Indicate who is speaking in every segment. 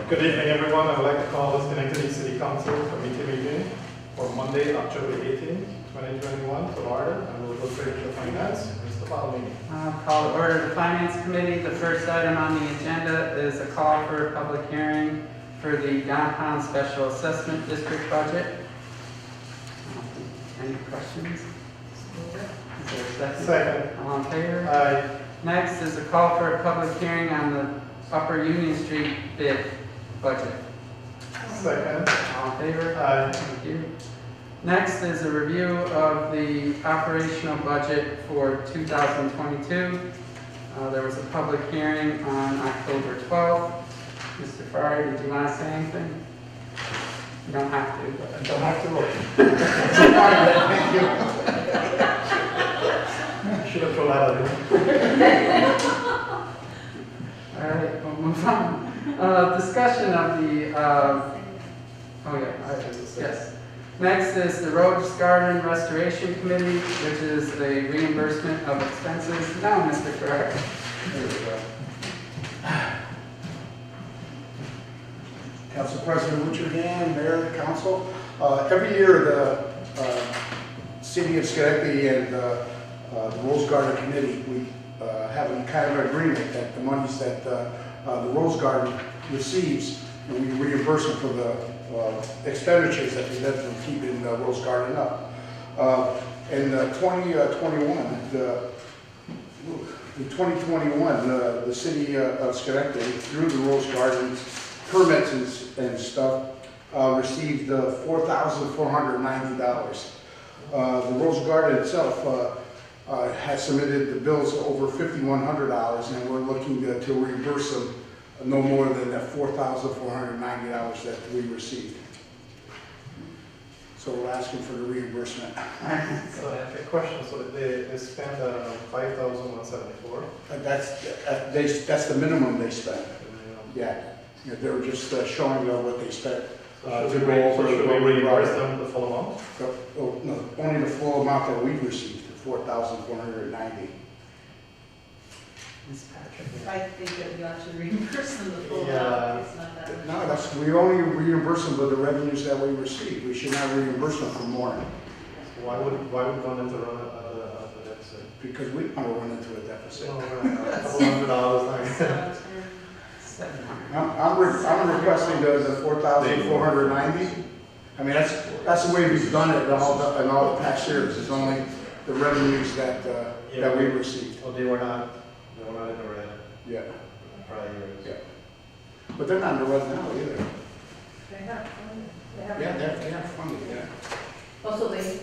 Speaker 1: Good evening, everyone. I would like to call the Schenectady City Council Committee meeting for Monday, October 18, 2021 to order, and we'll go straight to the finance. Mr. Palomini.
Speaker 2: Call to order the Finance Committee. The first item on the agenda is a call for a public hearing for the Downtown Special Assessment District budget. Any questions? Is there a second?
Speaker 1: Second.
Speaker 2: All in favor?
Speaker 1: Aye.
Speaker 2: Next is a call for a public hearing on the Upper Union Street bid budget.
Speaker 1: Second.
Speaker 2: All in favor?
Speaker 1: Aye.
Speaker 2: Thank you. Next is a review of the operational budget for 2022. There was a public hearing on October 12th. Mr. Farr, did you want to say anything? You don't have to. But
Speaker 1: I don't have to look. Thank you. Should have told that out.
Speaker 2: All right, we'll move on. Discussion of the, yes. Next is the Rose Garden Restoration Committee, which is the reimbursement of expenses. Now, Mr. Farrar.
Speaker 1: There we go.
Speaker 3: Council President Richard Hand, Mayor, Council. Every year, the City of Schenectady and the Rose Garden Committee, we have a kind of agreement that the monies that the Rose Garden receives, and we reimburse them for the expenditures that prevent them from keeping the Rose Garden up. In 2021, the City of Schenectady, through the Rose Garden permits and stuff, received $4,490. The Rose Garden itself has submitted the bills over $5,100, and we're looking to reimburse them no more than that $4,490 that we received. So we're asking for the reimbursement.
Speaker 1: So I have a question. So they spent $5,174.
Speaker 3: That's the minimum they spent. Yeah, they were just showing what they spent.
Speaker 1: Should we reimburse them the full amount?
Speaker 3: No, only the full amount that we received, $4,490.
Speaker 2: Ms. Patrick.
Speaker 4: I think that we ought to reimburse them the full
Speaker 1: Yeah.
Speaker 4: amount. It's not that much.
Speaker 3: No, we only reimburse them for the revenues that we receive. We should not reimburse them for more,
Speaker 1: Why would one have to run a deficit?
Speaker 3: because we don't want to run into a deficit.
Speaker 1: $100.
Speaker 3: I'm requesting the $4,490. I mean, that's the way we've done it in all the past years. It's only the revenues that we received.
Speaker 1: Oh, they were not in the red
Speaker 3: Yeah,
Speaker 1: prior years.
Speaker 3: yeah. But they're not in the red now either.
Speaker 4: They have funded. They have.
Speaker 3: Yeah, they have funded, yeah.
Speaker 4: Also, they, sorry.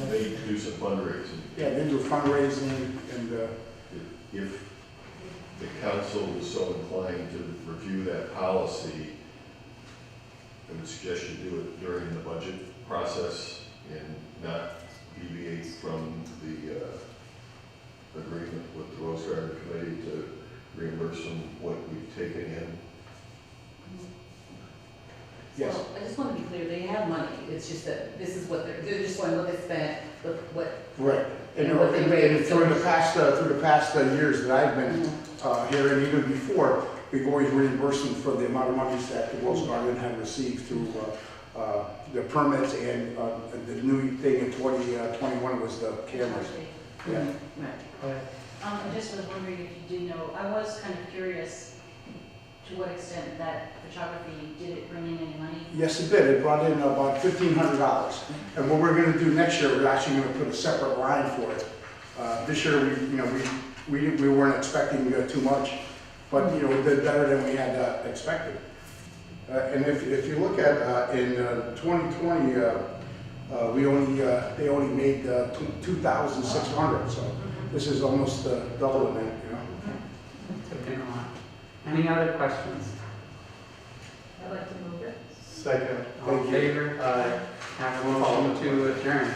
Speaker 5: They do some fundraising.
Speaker 3: Yeah, they do fundraising and,
Speaker 5: If the council is so inclined to review that policy, I would suggest you do it during the budget process and not deviate from the agreement with the Rose Garden Committee to reimburse them what we've taken in.
Speaker 3: yes.
Speaker 4: So I just want to be clear, they have money. It's just that this is what they're just showing what they spent, what.
Speaker 3: Right. And
Speaker 4: And what they raised.
Speaker 3: through the past years that I've been here, and even before, we've always reimbursed them for the amount of monies that the Rose Garden had received through the permits, and the new thing in 2021 was the cameras. Yeah.
Speaker 4: Right.
Speaker 6: I just was wondering if you did know, I was kind of curious to what extent that photography, did it bring in any money?
Speaker 3: Yes, it did. It brought in about $1,500. And what we're going to do next year, we're actually going to put a separate line for it. This year, we weren't expecting too much, but we did better than we had expected. And if you look at in 2020, they only made 2,600. So this is almost double the amount.
Speaker 2: Any other questions?
Speaker 4: I'd like to move it.
Speaker 1: Second.
Speaker 2: All in favor?
Speaker 1: Aye.
Speaker 2: Have a motion to adjourn.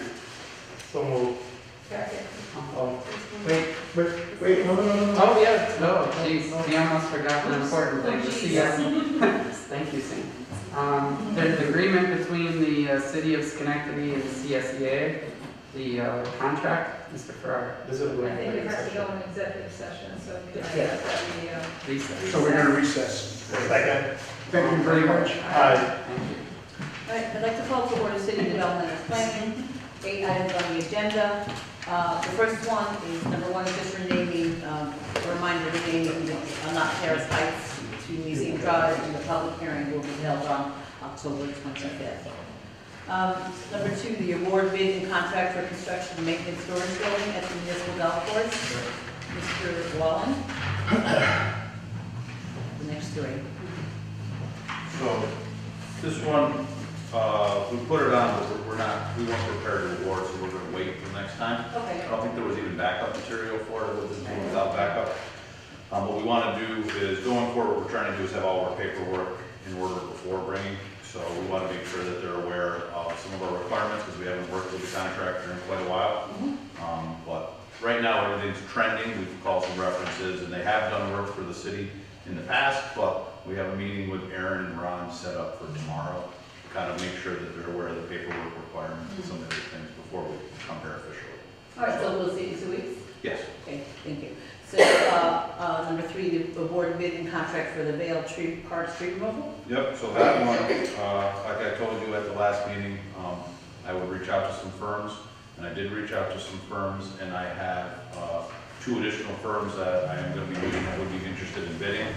Speaker 1: So moved.
Speaker 4: Second.
Speaker 1: Oh,
Speaker 2: Wait.
Speaker 1: no.
Speaker 2: Oh, yeah, no, geez, we almost forgot the important thing, the CS. Thank you, Sam. There's an agreement between the City of Schenectady and CSEA, the contract, Mr. Farrar.
Speaker 1: This is
Speaker 4: I think it has to go in executive session, so can I ask that we,
Speaker 2: Recess.
Speaker 3: So we're going to recess.
Speaker 1: Second.
Speaker 3: Thank you very much.
Speaker 1: Aye.
Speaker 2: Thank you.
Speaker 4: All right, I'd like to call to order City Development and Planning, 8 items on the agenda. The first one is, number one, is just renaming, a reminder, renaming the Not Terrace Heights to Museum Drive, and the public hearing will be held on October 25th. Number two, the award bid and contract for construction and maintenance storage building at the municipal golf course. Mr. Wallen. The next three.
Speaker 7: So, this one, we put it on, but we weren't prepared to award, so we're gonna wait till next time.
Speaker 4: Okay.
Speaker 7: I don't think there was even backup material for it, it was without backup. What we wanna do is, going forward, what we're trying to do is have all our paperwork in order before bringing. So we wanna make sure that they're aware of some of our requirements, because we haven't worked with the contractor in quite a while. But right now, everything's trending, we've called some references, and they have done work for the city in the past, but we have a meeting with Aaron and Ron set up for tomorrow to kind of make sure that they're aware of the paperwork requirements and some of these things before we come here officially.
Speaker 4: All right, so we'll see you in 2 weeks?
Speaker 7: Yes.
Speaker 4: Okay, thank you. So, number three, the award bid and contract for the Vale Tree Park street removal?
Speaker 7: Yep, so that one, like I told you at the last meeting, I would reach out to some firms, and I did reach out to some firms, and I have 2 additional firms that I am gonna be meeting that would be interested in bidding.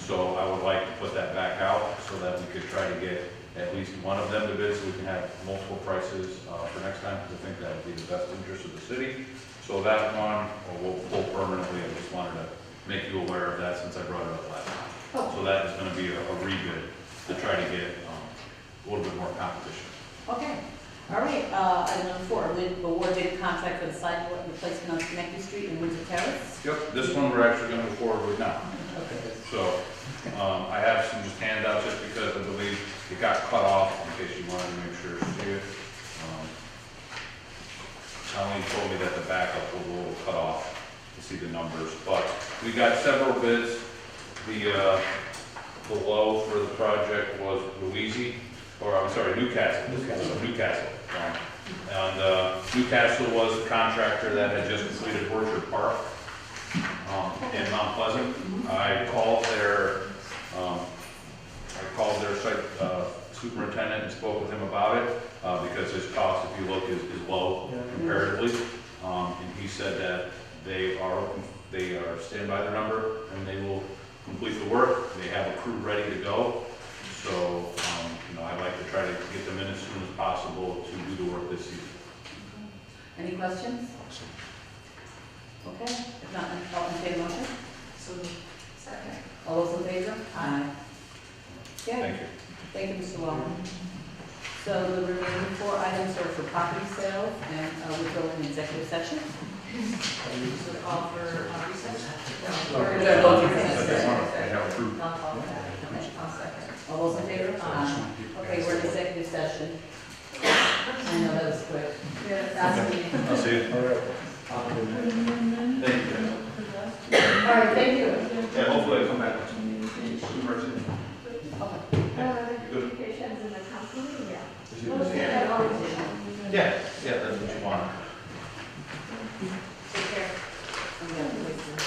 Speaker 7: So I would like to put that back out so that we could try to get at least one of them to bid, so we can have multiple prices for next time, because I think that would be the best interest of the city. So that one, we'll pull permanently. I just wanted to make you aware of that since I brought it up last time. So that is gonna be a rebid to try to get a little bit more competition.
Speaker 4: Okay, all right, item number four, award bid contract for the sidewalk replacement on Schenectady Street and Windsor Terrace?
Speaker 7: Yep, this one we're actually gonna move forward with now.
Speaker 4: Okay.
Speaker 7: So, I have some just handouts just because I believe it got cut off, in case you wanted to make sure to see it. Colleen told me that the backup was a little cut off to see the numbers, but we got several bids. The low for the project was Newcastle. Newcastle. And Newcastle was the contractor that had just completed Orchard Park in Mount Pleasant. I called their site superintendent and spoke with him about it, because his cost, if you look, is low comparatively. And he said that they are stand by their number, and they will complete the work. They have a crew ready to go. So, I'd like to try to get them in as soon as possible to do the work this season.
Speaker 4: Any questions? Okay, if not, I'll entertain a motion.
Speaker 6: So, second.
Speaker 4: All those in favor? Aye. Okay,
Speaker 7: Thank you.
Speaker 4: thank you, Mr. Wallen. So the remaining 4 items are for property sales, and we'll go in executive session.
Speaker 6: So call for recess?
Speaker 4: We're gonna go to recess.
Speaker 7: I have a crew.
Speaker 6: I'll call for that. I'll second.
Speaker 4: All those in favor? Aye. Okay, we're in executive session. I know that was quick. That's me.
Speaker 7: I'll see you.
Speaker 3: All right.
Speaker 7: Thank you.
Speaker 4: All right, thank you.
Speaker 7: Yeah, hopefully I come back with some mercy.
Speaker 8: Communications in the company, yeah.
Speaker 7: Yeah, that's what you want.
Speaker 4: Take care. I'm gonna wait for-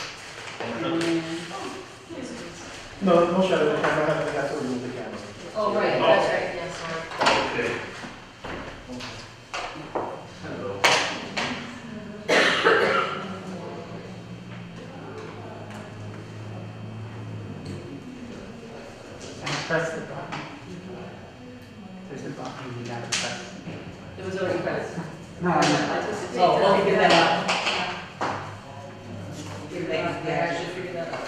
Speaker 1: No shadow, the camera has to remove the camera.
Speaker 4: Oh, right,
Speaker 7: Oh.
Speaker 4: that's right, yes, sorry.
Speaker 7: Okay. Hello.
Speaker 2: Press the button. There's a button you gotta press.
Speaker 4: It was already pressed.
Speaker 2: No, I know.
Speaker 4: Oh, well, give that up. Give that, yeah, I should figure that out.